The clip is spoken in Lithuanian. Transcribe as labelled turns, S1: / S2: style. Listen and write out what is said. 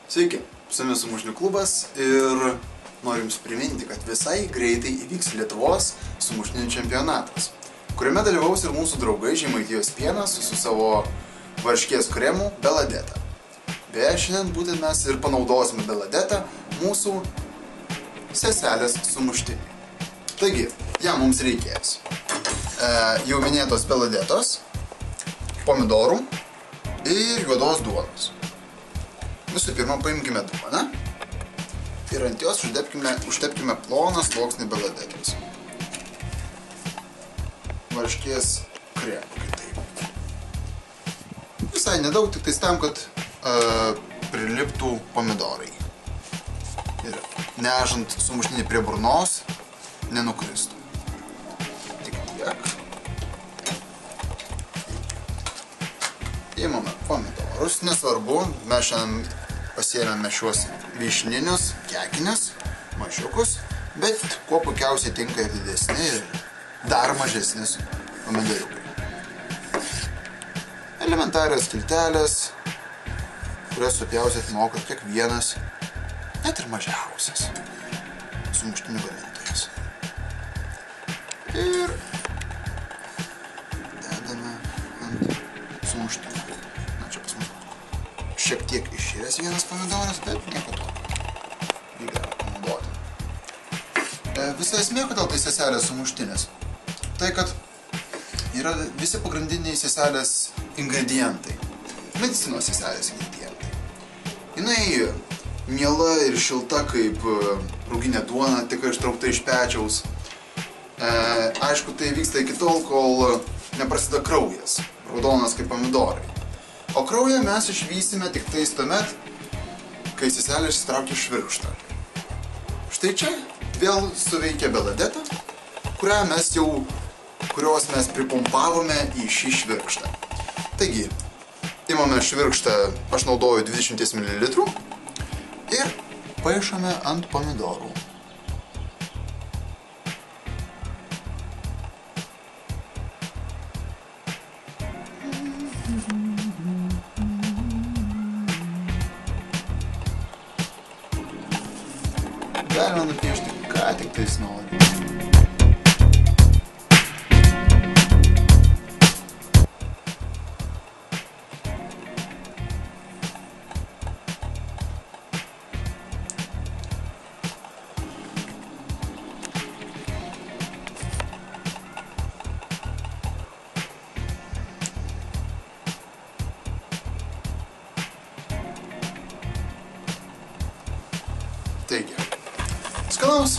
S1: Sveiki, su jumis Sumuštinių klubas ir noriu jums priminti, kad visai greitai įvyks Lietuvos sumuštinių čempionatas, kuriame dalyvaus ir mūsų draugai Žemaitijos pienas su savo varškės kremu Beladeta. Beje, šiandien būtent mes ir panaudosime Beladetą mūsų seselės sumuštiniui. Taigi, jam mums reikės jau minėtos Beladetos, pomidorų ir juodos duonos. Visų pirma, paimkime duoną ir ant jos užtepkime ploną sluoksnį Beladetos. Varškės kremą kitaip. Visai nedaug, tik tais tam, kad priliptų pomidorai. Ir nežant sumuštinį prie burnos, nenukristų. Tik tiek. Įmame pomidorus, nesvarbu, mes šiandien pasiėmėme šiuos vyšninius, kekinius, mažiukus, bet kuo puikiausiai tinka ir didesni, ir dar mažesnis pomidoriukai. Elementarios skiltelės, kurias supjausit moka kiekvienas, net ir mažiausias sumuštinių gamintojas. Ir dedame ant sumuštinių. Na, čia pas mus šiek tiek iširęs vienas pomidoras, bet nieko tokio. Jį galima panaudoti. Visa esmė, kodėl tai seselės sumuštinis, tai kad yra visi pagrindiniai seselės ingredientai. Medicinos seselės ingredientai. Jinai miela ir šilta kaip ruginė duona, tik ištraukta iš pečiaus. Aišku, tai vyksta iki tol, kol neprasideda kraujas, raudonas kaip pomidorai. O kraują mes išvysime tik tais tuomet, kai seselė išsitraukia švirkštą. Štai čia vėl suveikia Beladeta, kurios mes pripumpavome į šį švirkštą. Taigi, imame švirkštą, aš naudoju 20 ml ir paišome ant pomidorų. Galima nupiešti, ką tik tais nori. Taigi, skanaus!